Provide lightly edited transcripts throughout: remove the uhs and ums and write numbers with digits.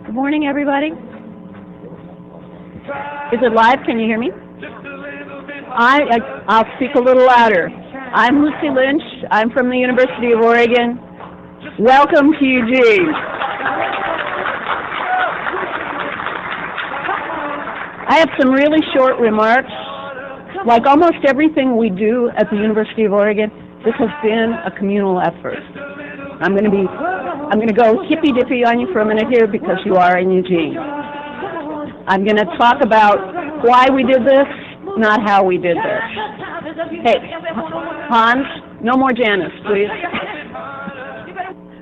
Good morning, everybody. Is it live? Can you hear me? I'll speak a little louder. I'm Lucy Lynch. I'm from the University of Oregon. Welcome to Eugene. I have some really short remarks. Like almost everything we do at the University of Oregon, this has been a communal effort. I'm going to go hippy-dippy on you for a minute here because you are in Eugene. I'm going to talk about why we did this, not how we did this. Hey, Hans, no more Janice, please.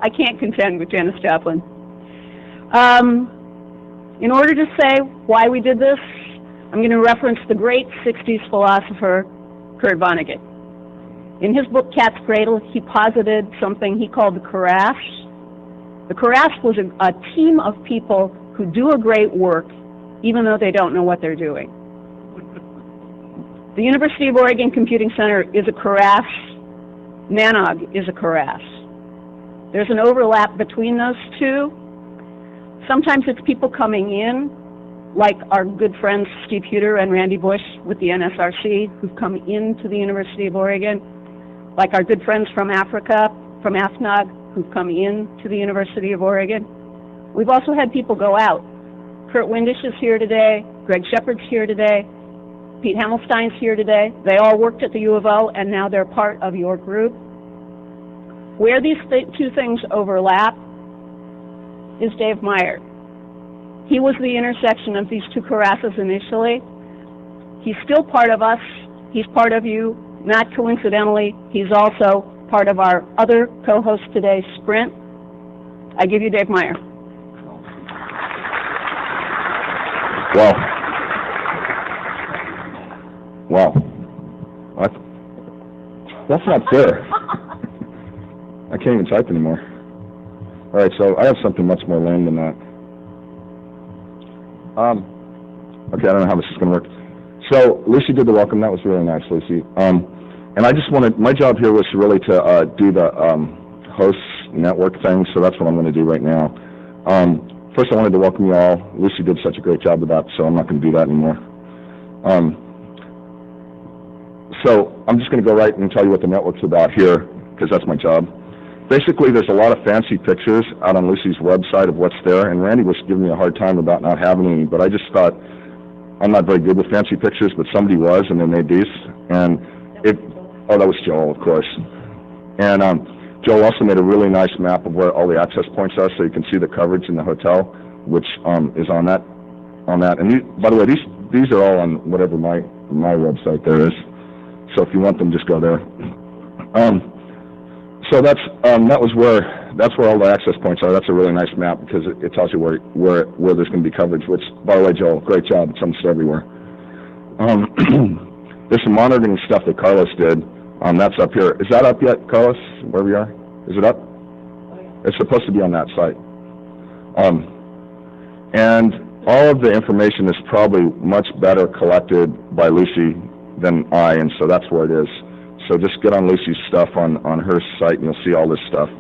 I can't contend with Janice Joplin. In order to say why we did this, I'm going to reference the great 60s philosopher Kurt Vonnegut. In his book, Cat's Cradle, he posited something he called the carafe. The carafe was a team of people who do a great work, even though they don't know what they're doing. The University of Oregon Computing Center is a carafe. NANOG is a carafe. There's an overlap between those two. Sometimes it's people coming in, like our good friends Steve Huter and Randy Bush with the NSRC, who've come into the University of Oregon, like our good friends from Africa, from AFNOG, who've come into the University of Oregon. We've also had people go out. Kurt Windisch is here today, Greg Shepard's here today, Pete Hamelstein's here today. They all worked at the U of O, and now they're part of your group. Where these two things overlap is Dave Meyer. He was the intersection of these two carafes initially. He's still part of us. He's part of you. Not coincidentally, he's also part of our other co-host today, Sprint. I give you Dave Meyer. Wow. That's not fair. I can't even type anymore. All right, so I have something much more lame than that. Okay, I don't know how this is going to work. So Lucy did the welcome. That was really nice, Lucy. And I just wanted, my job here was really to do the hosts network thing, so that's what I'm going to do right now. First, I wanted to welcome you all. Lucy did such a great job of that, so I'm not going to do that anymore. So I'm just going to go right and tell you what the network's about here, because that's my job. Basically, there's a lot of fancy pictures out on Lucy's website of what's there, and Randy was giving me a hard time about not having any, but I just thought, I'm not very good with fancy pictures, but somebody was, and they made these, and that was Joel, of course. And Joel also made a really nice map of where all the access points are, so you can see the coverage in the hotel, which is on that. And by the way, these are all on whatever my website there is. So if you want them, just go there. So that's where all the access points are. That's a really nice map because it tells you where there's going to be coverage. Which, by the way, Joel, great job. It's almost everywhere. There's some monitoring stuff that Carlos did. That's up here. Is that up yet, Carlos? Where we are? Is it up? It's supposed to be on that site. And all of the information is probably much better collected by Lucy than I, and so that's where it is. So just get on Lucy's stuff on her site, and you'll see all this stuff.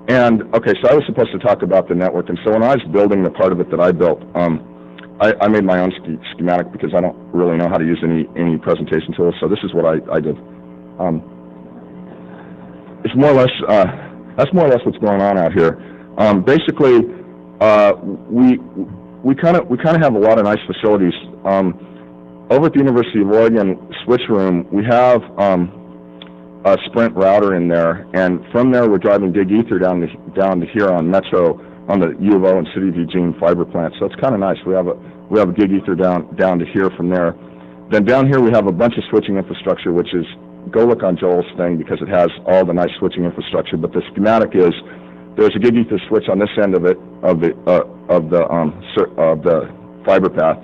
And, okay, so I was supposed to talk about the network, and so when I was building the part of it that I built, I made my own schematic because I don't really know how to use any presentation tools, so this is what I did. It's more or less, that's more or less what's going on out here. Basically, we kind of have a lot of nice facilities. Over at the University of Oregon switch room, we have a Sprint router in there, and from there we're driving Gig Ether down to here on Metro on the U of O and City of Eugene fiber plant. So it's kind of nice. We have a Gig Ether down to here from there. Then down here we have a bunch of switching infrastructure, which is, go look on Joel's thing because it has all the nice switching infrastructure. But the schematic is there's a Gig Ether switch on this end of it of the fiber path.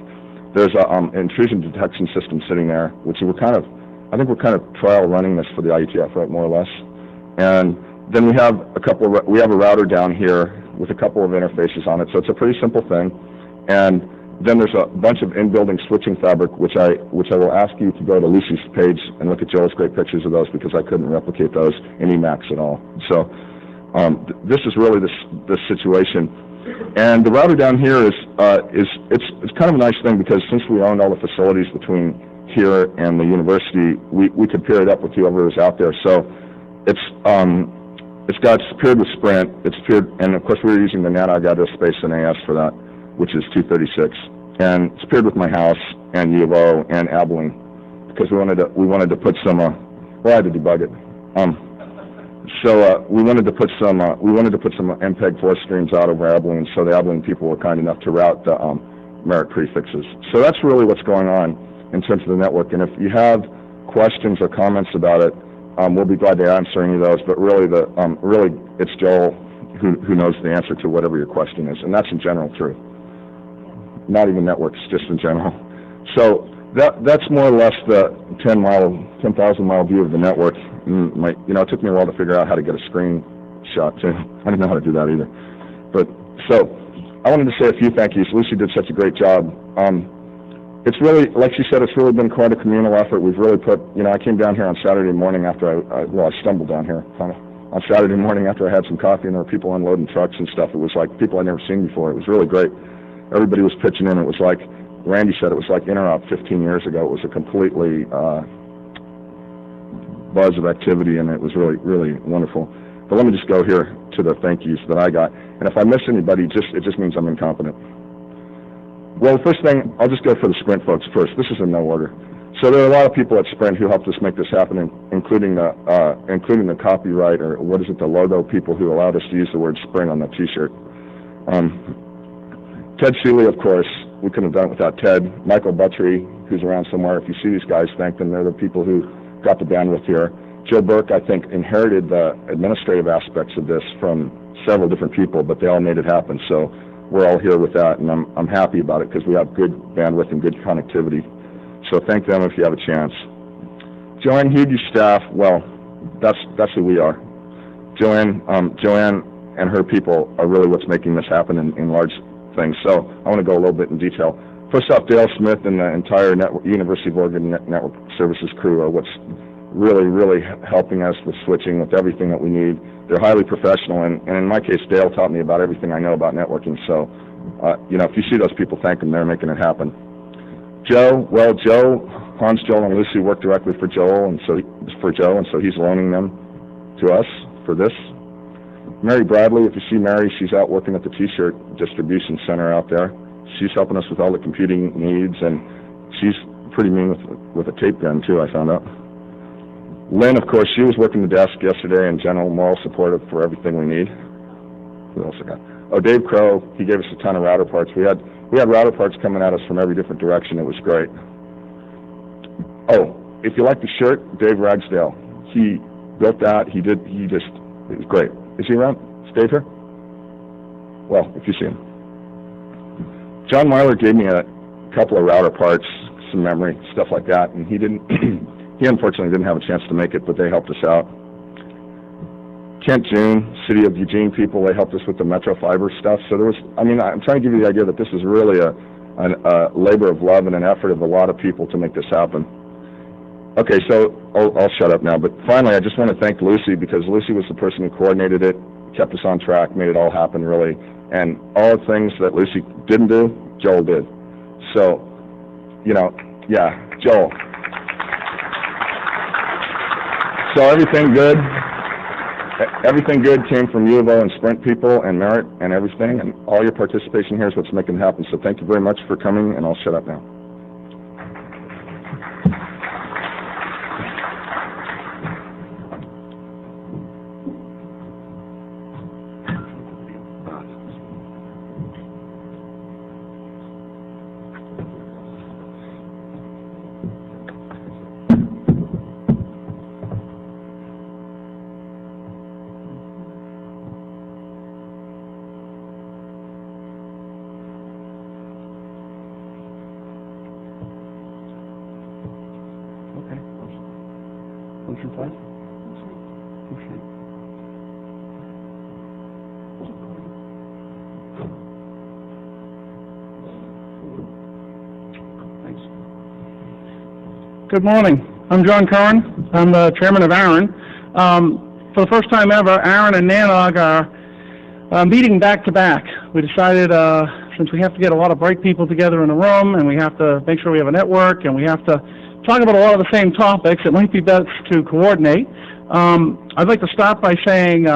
There's an intrusion detection system sitting there, which I think we're kind of trial running this for the IETF, right, more or less. And then we have a router down here with a couple of interfaces on it, so it's a pretty simple thing. And then there's a bunch of in-building switching fabric, which I will ask you to go to Lucy's page and look at Joel's great pictures of those because I couldn't replicate those in Emacs at all. So this is really the situation. And the router down here is kind of a nice thing because since we owned all the facilities between here and the university, we could pair it up with whoever was out there. So it's paired with Sprint. It's paired, and of course we were using the NANOG address space in AS for that, which is 236. And it's paired with my house and U of O and Abilene because we wanted to put some. Well, I had to debug it. So we wanted to put some MPEG-4 streams out over Abilene, so the Abilene people were kind enough to route the Merit prefixes. So that's really what's going on in terms of the network. And if you have questions or comments about it, we'll be glad to answer any of those. But really, it's Joel who knows the answer to whatever your question is, and that's in general true. Not even networks, just in general. So that's more or less the 10,000 mile view of the network. It took me a while to figure out how to get a screenshot too. I didn't know how to do that either. But so I wanted to say a few thank yous. Lucy did such a great job. It's really, like she said, it's really been quite a communal effort. We've really put, I came down here on Saturday morning after I stumbled down here kind of on Saturday morning after I had some coffee, and there were people unloading trucks and stuff. It was like people I'd never seen before. It was really great. Everybody was pitching in. It was like Randy said, it was like Interop 15 years ago. It was a completely buzz of activity, and it was really, really wonderful. But let me just go here to the thank yous that I got. And if I miss anybody, it just means I'm incompetent. Well, the first thing, I'll just go for the Sprint folks first. This is in no order. So there are a lot of people at Sprint who helped us make this happen, including the copyright, or what is it, the logo people who allowed us to use the word Sprint on the T-shirt. Ted Seeley, of course. We couldn't have done it without Ted. Michael Buttry, who's around somewhere. If you see these guys, thank them. They're the people who got the bandwidth here. Joe Burke, I think, inherited the administrative aspects of this from several different people, but they all made it happen. So we're all here with that, and I'm happy about it because we have good bandwidth and good connectivity. So thank them if you have a chance. Joanne Hugh's staff, well, that's who we are. Joanne and her people are really what's making this happen in large things. So I want to go a little bit in detail. First off, Dale Smith and the entire University of Oregon Network Services crew are what's really, really helping us with switching, with everything that we need. They're highly professional, and in my case, Dale taught me about everything I know about networking. So, if you see those people, thank them. They're making it happen. Joe, Hans, Joel, and Lucy work directly for Joe, and so he's loaning them to us for this. Mary Bradley, if you see Mary, she's out working at the T-shirt distribution center out there. She's helping us with all the computing needs, and she's pretty mean with a tape gun too, I found out. Lynn, of course, she was working the desk yesterday and general moral support for everything we need. Who else I got? Oh, Dave Crow, he gave us a ton of router parts. We had router parts coming at us from every different direction. It was great. Oh, if you like the shirt, Dave Ragsdale, he built that. It was great. Is he around? Stay here? Well, if you see him. John Myler gave me a couple of router parts, some memory, stuff like that, and he unfortunately didn't have a chance to make it, but they helped us out. Kent June, City of Eugene people, they helped us with the Metro Fiber stuff. So I'm trying to give you the idea that this is really a labor of love and an effort of a lot of people to make this happen. Okay, so I'll shut up now, but finally I just want to thank Lucy, because Lucy was the person who coordinated it, kept us on track, made it all happen really, and all the things that Lucy didn't do, Joel did. So, Joel. So everything good came from U of O and Sprint people and Merit and everything, and all your participation here is what's making it happen. So thank you very much for coming, and I'll shut up now. Motion 5? Okay. Thanks. Good morning. I'm John Curran. I'm the chairman of AARON. For the first time ever, AARON and NANOG are meeting back to back. We decided, since we have to get a lot of bright people together in a room, and we have to make sure we have a network, and we have to talk about a lot of the same topics, it might be best to coordinate. I'd like to start by saying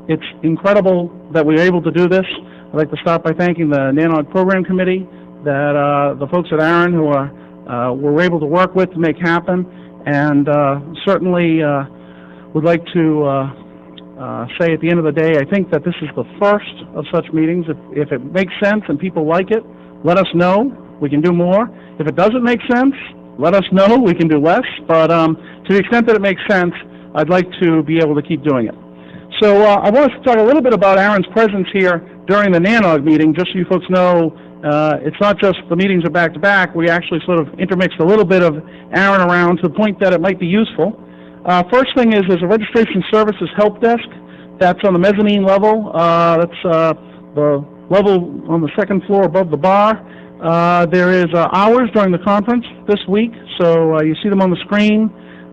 it's incredible that we were able to do this. I'd like to start by thanking the NANOG Program Committee, that the folks at ARIN who were able to work with to make happen, and certainly would like to say at the end of the day, I think that this is the first of such meetings. If it makes sense and people like it, let us know. We can do more. If it doesn't make sense, let us know. We can do less. But to the extent that it makes sense, I'd like to be able to keep doing it. So I want to talk a little bit about ARIN's presence here during the NANOG meeting, just so you folks know. It's not just the meetings are back-to-back. We actually sort of intermixed a little bit of ARIN around to the point that it might be useful. First thing is there's a registration services help desk. That's on the mezzanine level. That's the level on the second floor above the bar. There is hours during the conference this week, so you see them on the screen,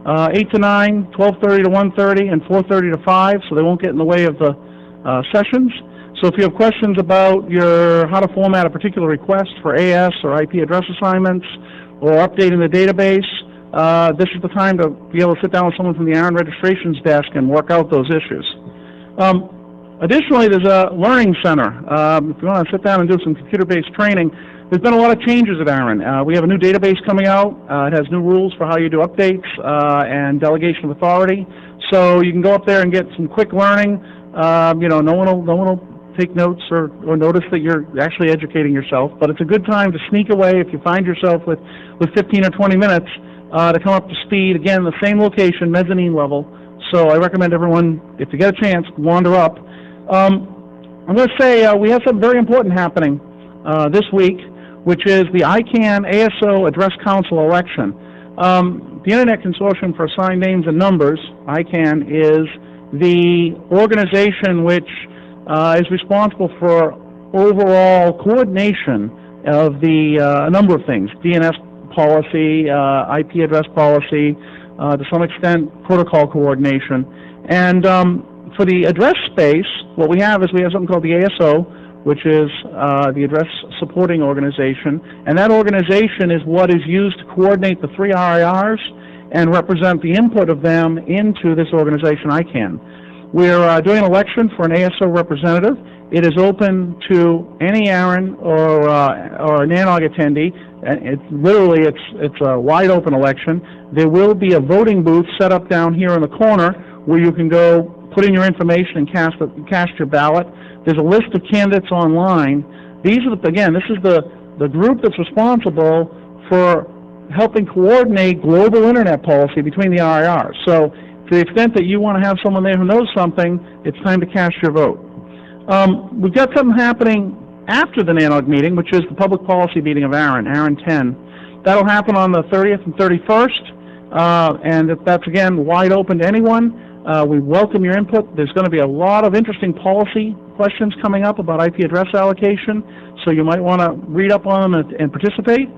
8 to 9, 12:30 to 1:30, and 4:30 to 5, so they won't get in the way of the sessions. So if you have questions about how to format a particular request for AS or IP address assignments or updating the database, this is the time to be able to sit down with someone from the ARIN registrations desk and work out those issues. Additionally, there's a learning center. If you want to sit down and do some computer-based training, there's been a lot of changes at ARIN. We have a new database coming out. It has new rules for how you do updates and delegation of authority. So you can go up there and get some quick learning. No one will take notes or notice that you're actually educating yourself, but it's a good time to sneak away if you find yourself with 15 or 20 minutes to come up to speed. Again, the same location, mezzanine level. So I recommend everyone, if you get a chance, wander up. I'm going to say we have something very important happening this week, which is the ICANN ASO Address Council election. The Internet Consortium for Assigned Names and Numbers, ICANN, is the organization which is responsible for overall coordination of a number of things: DNS policy, IP address policy, to some extent protocol coordination. And for the address space, what we have something called the ASO, which is the Address Supporting Organization, and that organization is what is used to coordinate the three RIRs and represent the input of them into this organization, ICANN. We're doing an election for an ASO representative. It is open to any ARIN or NANOG attendee. It's a wide open election. There will be a voting booth set up down here in the corner where you can go put in your information and cast your ballot. There's a list of candidates online. This is the group that's responsible for helping coordinate global internet policy between the RIRs. So to the extent that you want to have someone there who knows something, it's time to cast your vote. We've got something happening after the NANOG meeting, which is the public policy meeting of ARIN 10. That'll happen on the 30th and 31st, and that's, again, wide open to anyone. We welcome your input. There's going to be a lot of interesting policy questions coming up about IP address allocation, so you might want to read up on them and participate.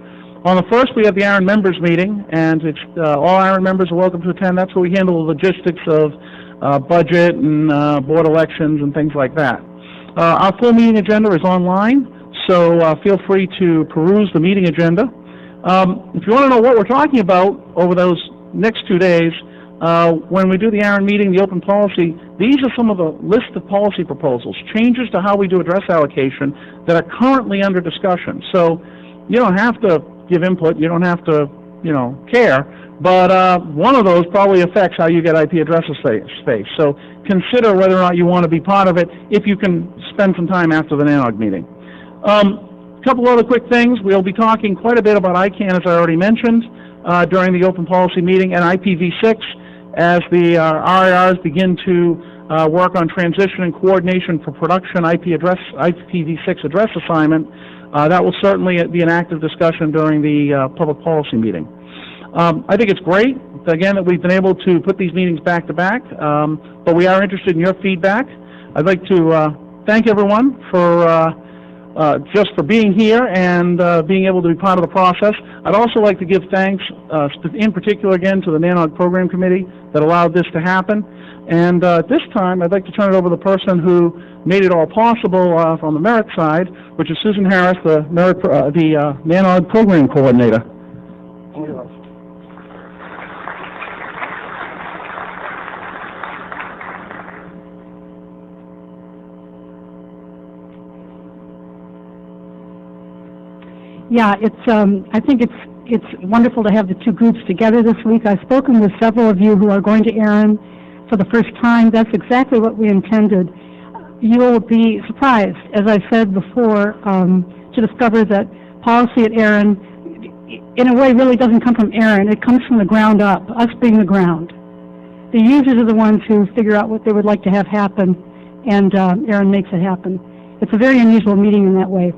On the 1st, we have the ARIN members meeting, and all ARIN members are welcome to attend. That's where we handle the logistics of budget and board elections and things like that. Our full meeting agenda is online, so feel free to peruse the meeting agenda. If you want to know what we're talking about over those next 2 days, when we do the ARIN meeting, the open policy, these are some of the list of policy proposals, changes to how we do address allocation that are currently under discussion. So you don't have to give input, you don't have to, care, but one of those probably affects how you get IP address space. So consider whether or not you want to be part of it if you can spend some time after the NANOG meeting. A couple other quick things. We'll be talking quite a bit about ICANN, as I already mentioned, during the open policy meeting, and IPv6 as the RIRs begin to work on transition and coordination for production IPv6 address assignment. That will certainly be an active discussion during the public policy meeting. I think it's great, again, that we've been able to put these meetings back to back, but we are interested in your feedback. I'd like to thank everyone for just for being here and being able to be part of the process. I'd also like to give thanks, in particular again, to the NANOG Program Committee that allowed this to happen. And at this time, I'd like to turn it over to the person who made it all possible on the merit side, which is Susan Harris, the NANOG Program Coordinator. Yeah, I think it's wonderful to have the two groups together this week. I've spoken with several of you who are going to Aaron for the first time. That's exactly what we intended. You will be surprised, as I said before, to discover that policy at Aaron, in a way, really doesn't come from Aaron. It comes from the ground up, us being the ground. The users are the ones who figure out what they would like to have happen, and Aaron makes it happen. It's a very unusual meeting in that way.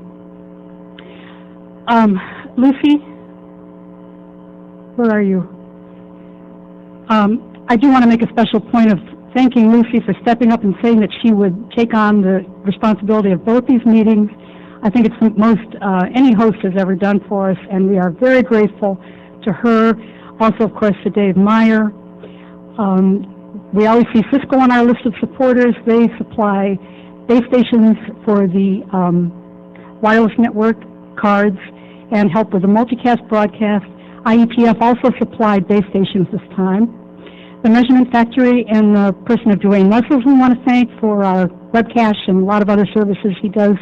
Lucy, where are you? I do want to make a special point of thanking Lucy for stepping up and saying that she would take on the responsibility of both these meetings. I think it's the most any host has ever done for us, and we are very grateful to her. Also, of course, to Dave Meyer. We always see Cisco on our list of supporters. They supply base stations for the wireless network cards and help with the multicast broadcast. IETF also supplied base stations this time. The Measurement Factory and the person of Dwayne Muscles we want to thank for our webcasts and a lot of other services he does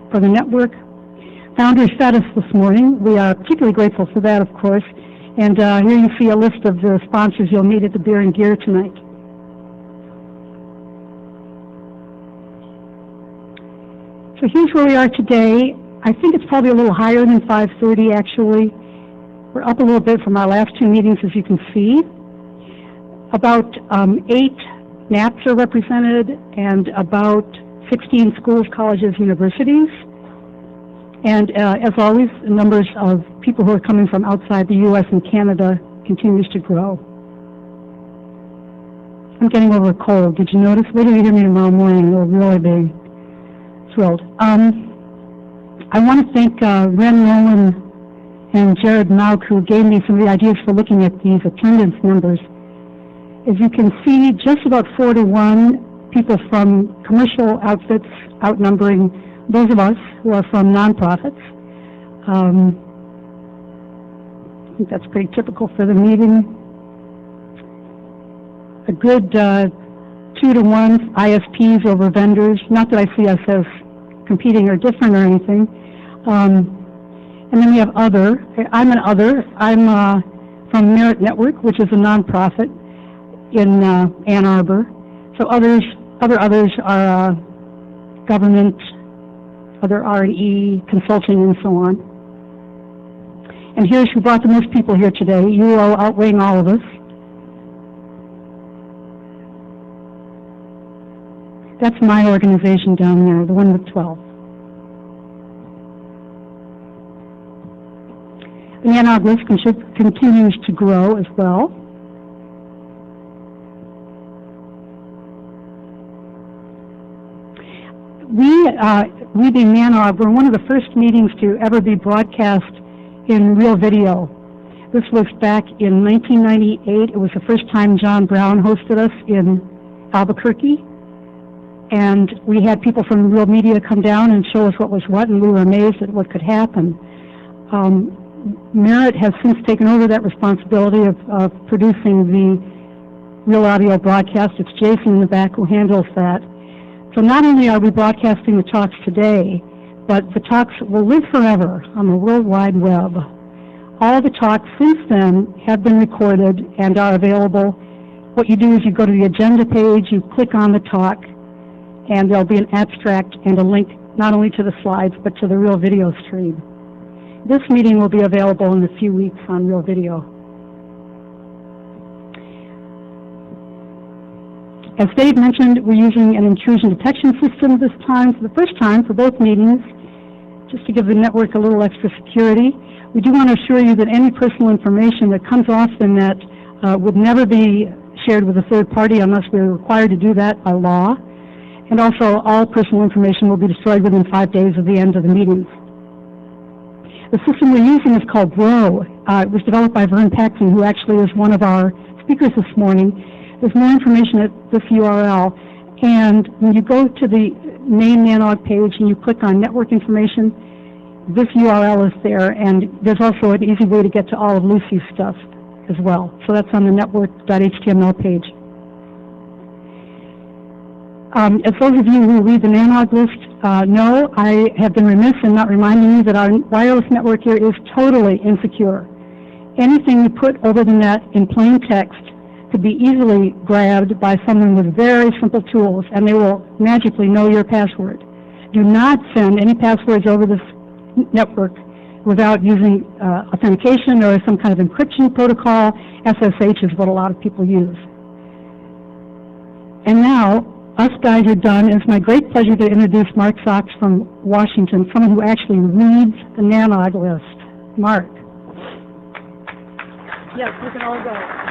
for the network. Founder status this morning. We are particularly grateful for that, of course. And here you see a list of the sponsors you'll meet at the Beer and Gear tonight. So here's where we are today. I think it's probably a little higher than 5:30 actually. We're up a little bit from our last two meetings, as you can see. About 8 NAPs are represented and about 16 schools, colleges, universities. And as always, the numbers of people who are coming from outside the U.S. and Canada continues to grow. I'm getting over a cold. Did you notice? Wait till you hear me tomorrow morning. We'll really be thrilled. I want to thank Ren Nolan and Jared Mauk, who gave me some of the ideas for looking at these attendance numbers. As you can see, just about 4 to 1 people from commercial outfits outnumbering those of us who are from nonprofits. I think that's pretty typical for the meeting. A good 2 to 1 ISPs over vendors. Not that I see us as competing or different or anything. And then we have other. I'm an other. I'm from Merit Network, which is a nonprofit in Ann Arbor. So other others are government, other R&E, consulting, and so on. And here's who brought the most people here today. You are outweighing all of us. That's my organization down there, the one with 12. The NANOG list continues to grow as well. We being NANOG, were one of the first meetings to ever be broadcast in real video. This was back in 1998. It was the first time John Brown hosted us in Albuquerque. And we had people from Real Media come down and show us what was what, and we were amazed at what could happen. Merit has since taken over that responsibility of producing the real audio broadcast. It's Jason in the back who handles that. So not only are we broadcasting the talks today, but the talks will live forever on the World Wide Web. All the talks since then have been recorded and are available. What you do is you go to the agenda page, you click on the talk, and there'll be an abstract and a link not only to the slides, but to the real video stream. This meeting will be available in a few weeks on real video. As Dave mentioned, we're using an intrusion detection system this time, for the first time for both meetings, just to give the network a little extra security. We do want to assure you that any personal information that comes off the net would never be shared with a third party unless we're required to do that by law. And also, all personal information will be destroyed within 5 days of the end of the meetings. The system we're using is called Grow. It was developed by Vern Paxton, who actually is one of our speakers this morning. There's more information at this URL. And when you go to the main NANOG page and you click on network information, this URL is there, and there's also an easy way to get to all of Lucy's stuff as well. So that's on the network.html page. As those of you who read the NANOG list know, I have been remiss in not reminding you that our wireless network here is totally insecure. Anything you put over the net in plain text could be easily grabbed by someone with very simple tools, and they will magically know your password. Do not send any passwords over this network without using authentication or some kind of encryption protocol. SSH is what a lot of people use. And now, us guys are done. It's my great pleasure to introduce Mark Sox from Washington, someone who actually reads the NANOG list. Mark. Yes, we can all go.